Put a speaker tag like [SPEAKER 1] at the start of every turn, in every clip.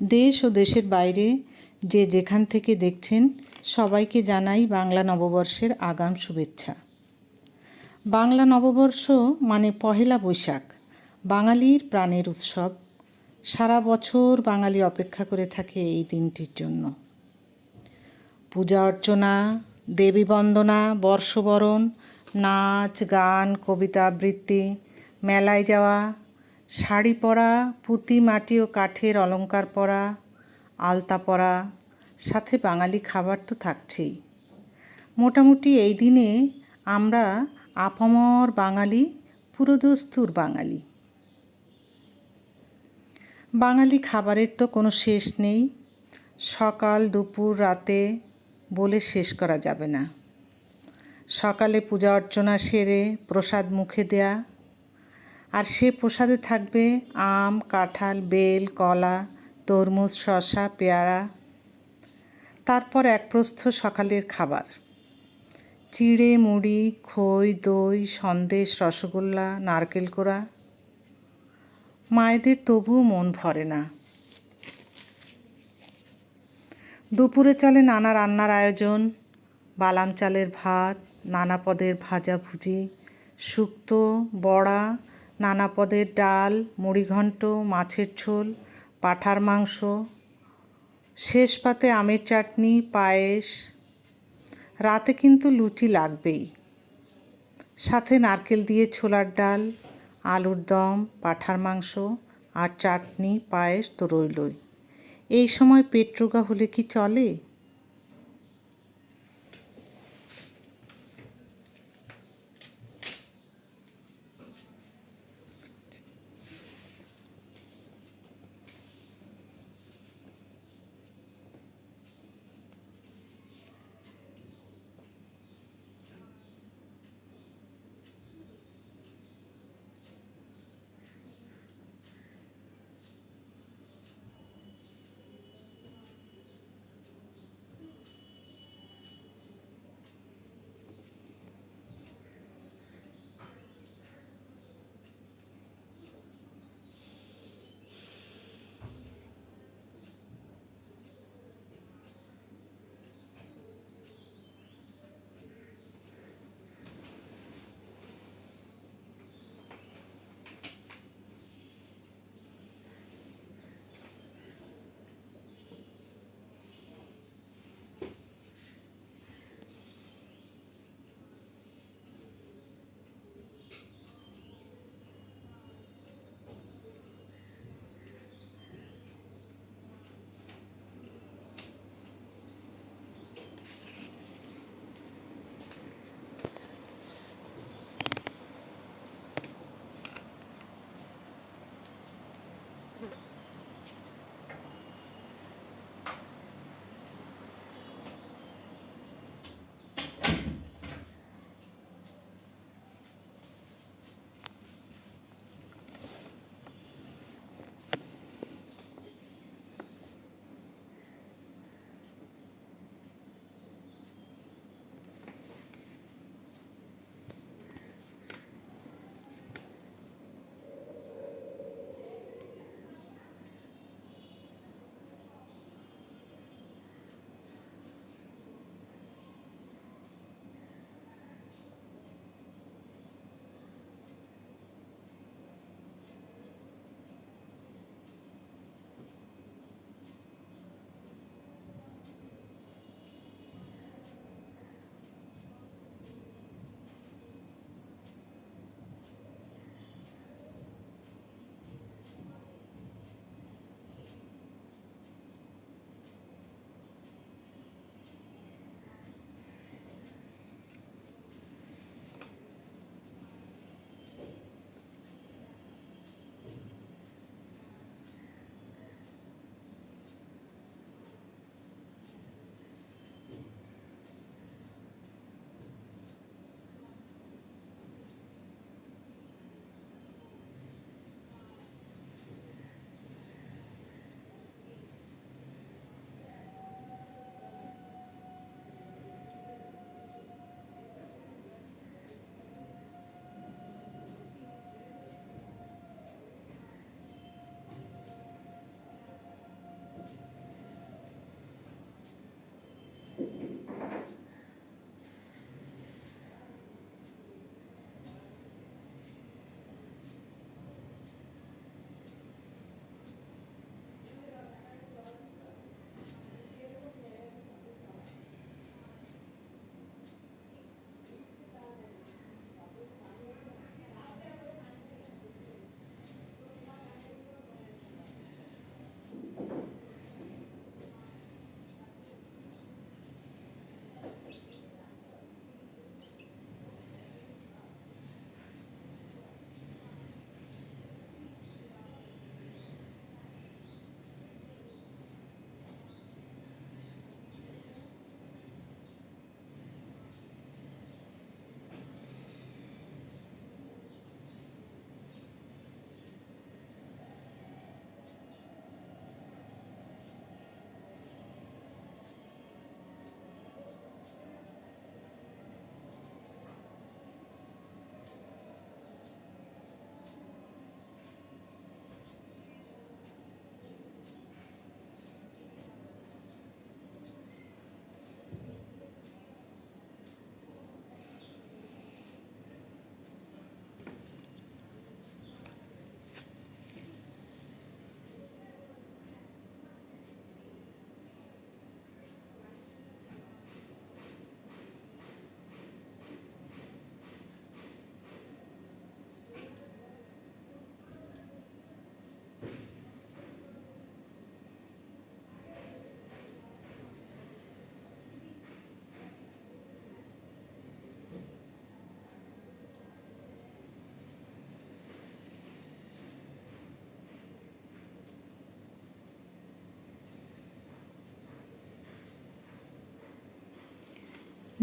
[SPEAKER 1] দেশ ও দেশের বাইরে যে যেখান থেকে দেখছেন সবাইকে জানাই বাংলা নববর্ষের আগাম শুভেচ্ছা। বাংলা নববর্ষ মানে পহেলা বৈশাখ, বাঙালির প্রাণের উৎসব। সারা বছর বাঙালি অপেক্ষা করে থাকে এই দিনটির জন্য। পূজা অর্চনা, দেবী বন্দনা, বর্ষবরণ, নাচ গান, কবিতা আবৃত্তি, মেলায় যাওয়া, শাড়ি পরা, পুঁতি মাটি ও কাঠের অলংকার পরা, আলতা পরা, সাথে বাঙালি খাবার তো থাকছেই। মোটামুটি এই দিনে আমরা আপামর বাঙালি, পুরোদস্তুর বাঙালি। বাঙালি খাবারের তো কোনো শেষ নেই। সকাল দুপুর রাতে বলে শেষ করা যাবে না। সকালে পূজা অর্চনা সেরে প্রসাদ মুখে দেয়া, আর সে প্রসাদে থাকবে আম, কাঁঠাল, বেল, কলা, তরমুজ, শসা, পেয়ারা। তারপর এক প্রস্থ সকালের খাবার, চিড়ে, মুড়ি, খই, দই, সন্দেশ, রসগোল্লা, নারকেল কোড়া। মায়েদের তবুও মন ভরে না। দুপুরে চলে নানা রান্নার আয়োজন, বালাম চালের ভাত, নানা পদের ভাজাভুজি, শুক্তো, বড়া, নানা পদের ডাল, মুড়িঘণ্ট, মাছের ঝোল, পাঁঠার মাংস, শেষ পাতে আমের চাটনি, পায়েস। রাতে কিন্তু লুচি লাগবেই, সাথে নারকেল দিয়ে ছোলার ডাল, আলুর দম, পাঁঠার মাংস আর চাটনি, পায়েস তো রইলই। এই সময় পেট রোগা হলে কি চলে?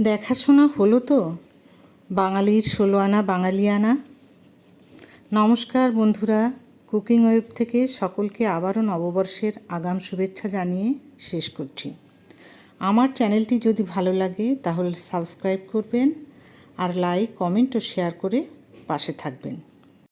[SPEAKER 1] দেখাশোনা হলো তো বাঙালির 16 আনা বাঙালিয়ানা। নমস্কার বন্ধুরা, কুকিং ওয়েব থেকে সকলকে আবারও নববর্ষের আগাম শুভেচ্ছা জানিয়ে শেষ করছি। আমার চ্যানেলটি যদি ভালো লাগে তাহলে সাবস্ক্রাইব করবেন আর লাইক, কমেন্ট ও শেয়ার করে পাশে থাকবেন।